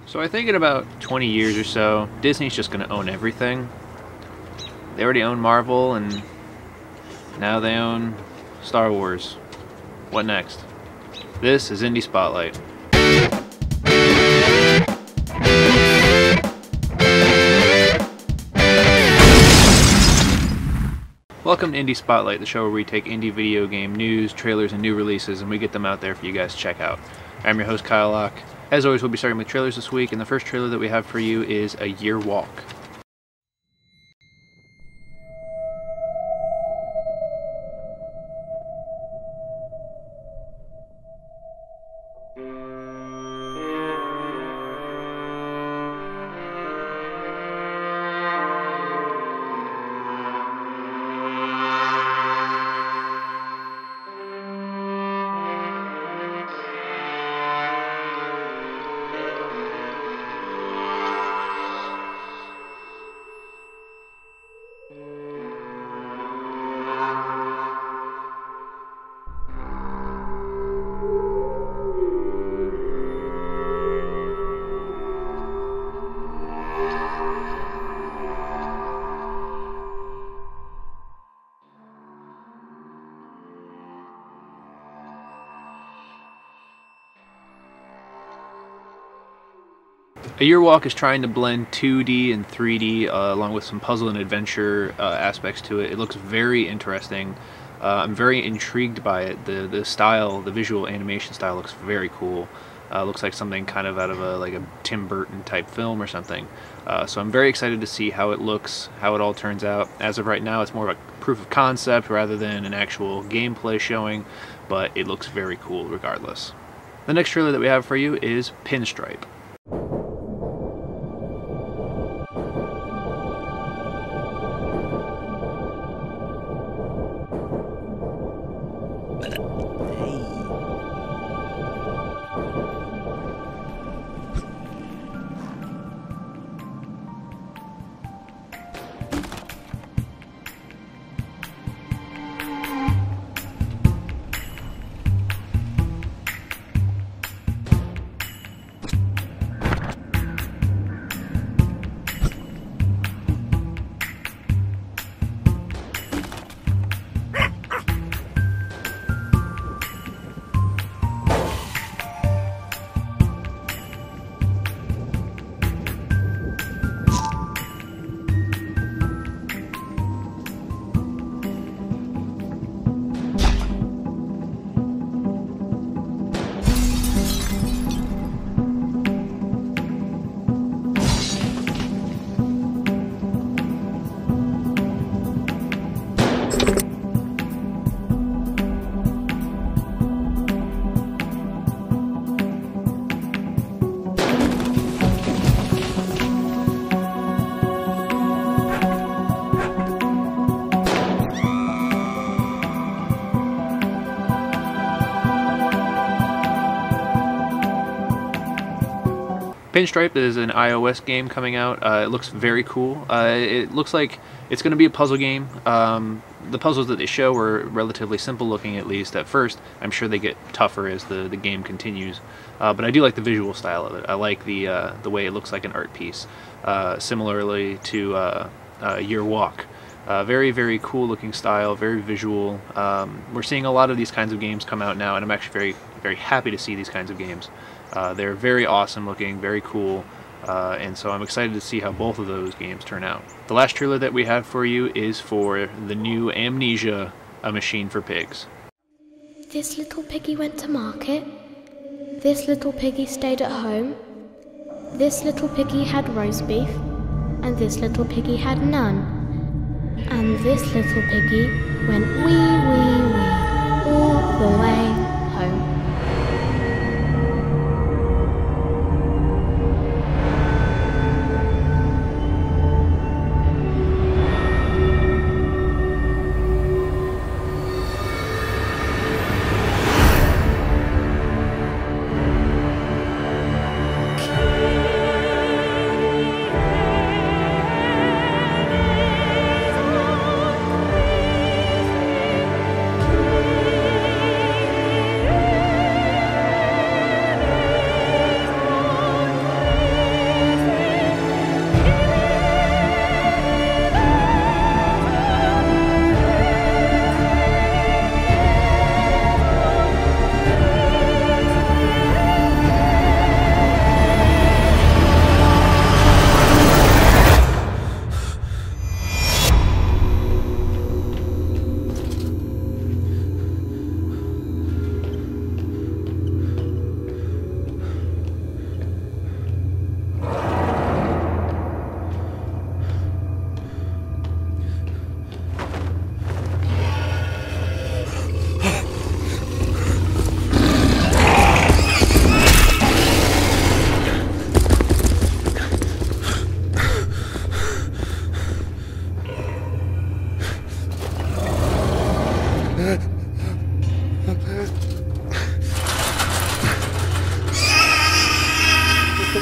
So I think in about 20 years or so, Disney's just going to own everything. They already own Marvel, and now they own Star Wars. What next? This is Indie Spotlight. Welcome to Indie Spotlight, the show where we take indie video game news, trailers, and new releases, and we get them out there for you guys to check out. I'm your host, Kyle Locke. As always, we'll be starting with trailers this week, and the first trailer that we have for you is A Year Walk. A Year Walk is trying to blend 2D and 3D along with some puzzle and adventure aspects to it. It looks very interesting. I'm very intrigued by it. The style, the visual animation style looks very cool. Looks like something kind of out of a Tim Burton type film or something. So I'm very excited to see how it looks, how it all turns out. As of right now, it's more of a proof of concept rather than an actual gameplay showing, but it looks very cool regardless. The next trailer that we have for you is Pinstripe. Pinstripe is an iOS game coming out. It looks very cool. It looks like it's going to be a puzzle game. The puzzles that they show were relatively simple looking, at least at first. I'm sure they get tougher as the game continues. But I do like the visual style of it. I like the way it looks like an art piece. Similarly to Year Walk. Very, very cool looking style, very visual. We're seeing a lot of these kinds of games come out now, and I'm actually very, very happy to see these kinds of games. They're very awesome looking, very cool, and so I'm excited to see how both of those games turn out. The last trailer that we have for you is for the new Amnesia, A Machine for Pigs. This little piggy went to market. This little piggy stayed at home. This little piggy had roast beef. And this little piggy had none. And this little piggy went wee, wee, wee, all the way home.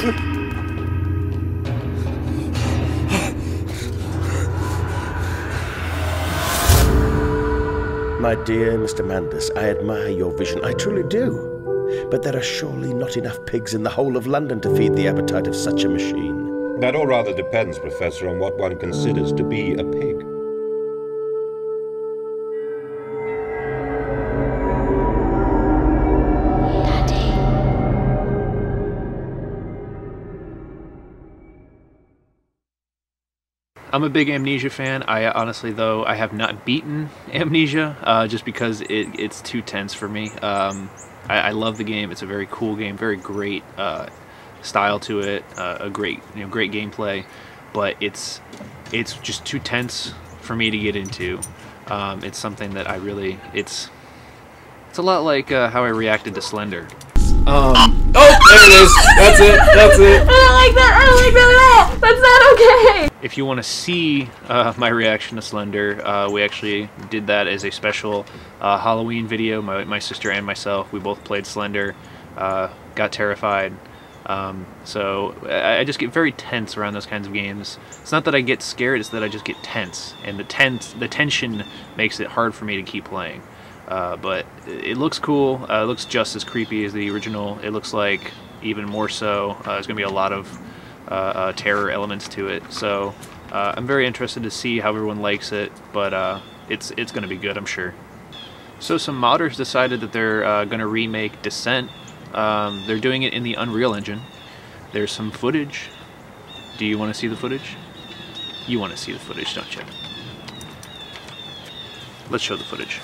My dear Mr. Mandus, I admire your vision, I truly do. But there are surely not enough pigs in the whole of London to feed the appetite of such a machine. That all rather depends, Professor, on what one considers to be a pig. I'm a big Amnesia fan. I honestly, though, I have not beaten Amnesia just because it's too tense for me. I love the game. It's a very cool game, very great style to it, a great great gameplay, but it's just too tense for me to get into. It's something that I really it's a lot like how I reacted to Slender. Oh, there it is. That's it. That's it. I don't like that. I don't like that at all. That's not okay. If you want to see my reaction to Slender, we actually did that as a special Halloween video. My sister and myself, we both played Slender, got terrified. So I just get very tense around those kinds of games. It's not that I get scared, it's that I just get tense. And the tension makes it hard for me to keep playing. But it looks cool. It looks just as creepy as the original. It looks like even more so. There's going to be a lot of terror elements to it. So I'm very interested to see how everyone likes it. But it's going to be good, I'm sure. So some modders decided that they're going to remake Descent. They're doing it in the Unreal Engine. There's some footage. Do you want to see the footage? You want to see the footage, don't you? Let's show the footage.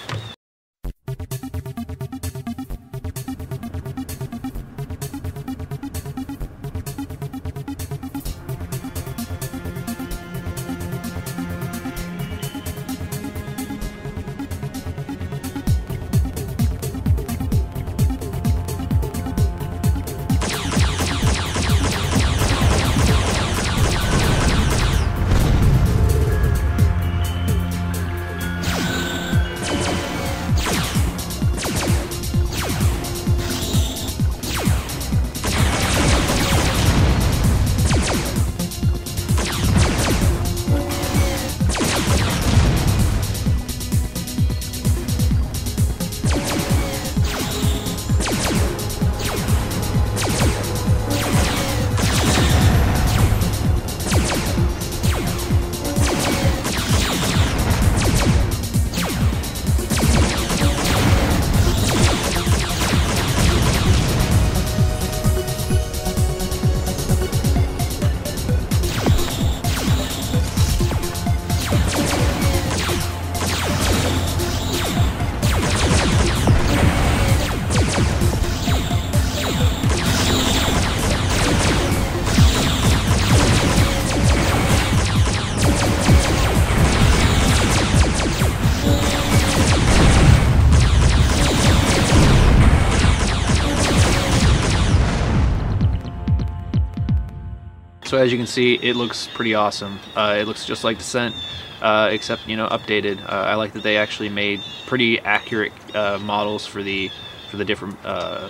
So as you can see, it looks pretty awesome. It looks just like Descent, except updated. I like that they actually made pretty accurate models for the different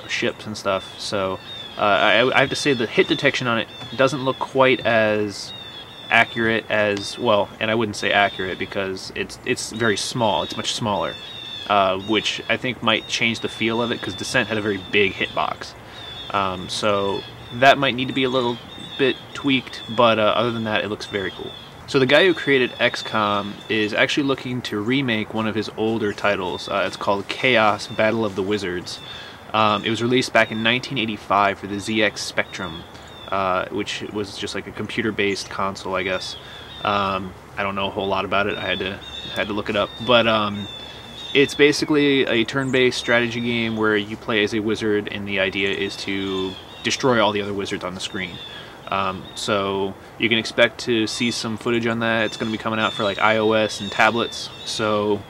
ships and stuff. So I have to say the hit detection on it doesn't look quite as accurate as, well, and I wouldn't say accurate because it's very small. It's much smaller, which I think might change the feel of it because Descent had a very big hitbox. So that might need to be a little bit tweaked, but other than that, it looks very cool. So the guy who created XCOM is actually looking to remake one of his older titles. It's called Chaos Battle of the Wizards. It was released back in 1985 for the ZX Spectrum, which was just like a computer-based console, I guess. I don't know a whole lot about it. I had to look it up, but it's basically a turn-based strategy game where you play as a wizard, and the idea is to destroy all the other wizards on the screen. So you can expect to see some footage on that. It's going to be coming out for like iOS and tablets, so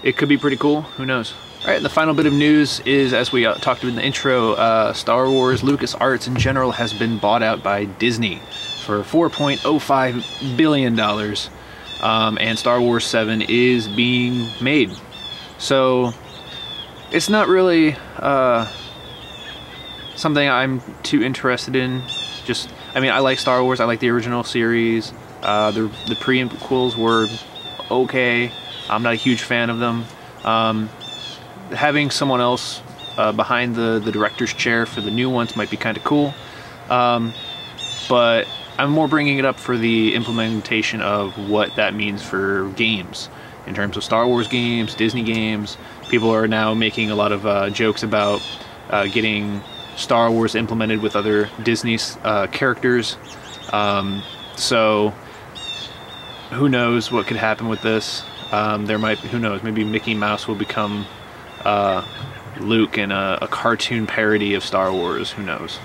it could be pretty cool. Who knows? Alright, the final bit of news is, as we talked in the intro, Star Wars LucasArts in general has been bought out by Disney for $4.05 billion, and Star Wars 7 is being made. So it's not really something I'm too interested in. Just, I mean, I like Star Wars. I like the original series. The prequels were okay. I'm not a huge fan of them. Having someone else behind the director's chair for the new ones might be kind of cool. But I'm more bringing it up for the implementation of what that means for games. In terms of Star Wars games, Disney games, people are now making a lot of jokes about getting Star Wars implemented with other Disney characters. So who knows what could happen with this? Who knows, maybe Mickey Mouse will become Luke in a cartoon parody of Star Wars, who knows.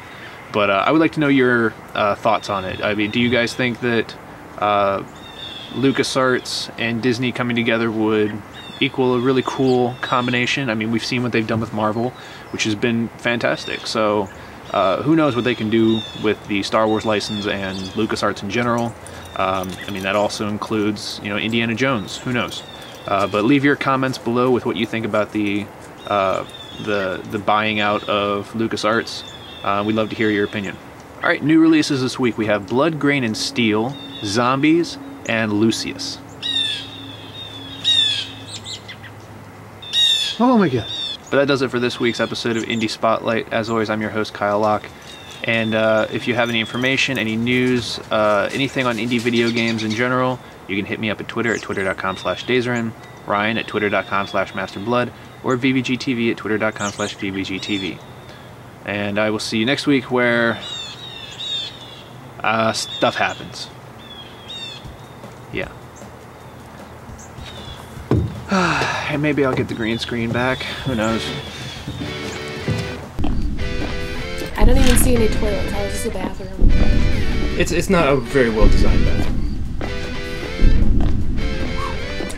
But I would like to know your thoughts on it. I mean, do you guys think that LucasArts and Disney coming together would equal a really cool combination? I mean, we've seen what they've done with Marvel, which has been fantastic. So who knows what they can do with the Star Wars license and LucasArts in general. I mean, that also includes, you know, Indiana Jones. Who knows? But leave your comments below with what you think about the buying out of LucasArts. We'd love to hear your opinion. All right, new releases this week. We have Blood, Grain, and Steel, Zombies, and Lucius. Oh my god. But that does it for this week's episode of Indie Spotlight. As always, I'm your host, Kyle Locke. And if you have any information, any news, anything on indie video games in general, you can hit me up at Twitter at twitter.com/Dazerin, Ryan at twitter.com/MasterBlood, or VBGTV at twitter.com/VBGTV. And I will see you next week where stuff happens. Yeah. And maybe I'll get the green screen back. Who knows? I don't even see any toilets. How is this a bathroom? It's not a very well designed bathroom.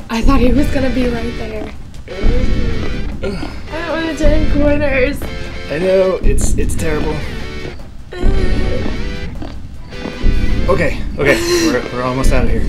I thought he was gonna be right there. I don't want to turn corners. I know, it's terrible. Okay, we're almost out of here.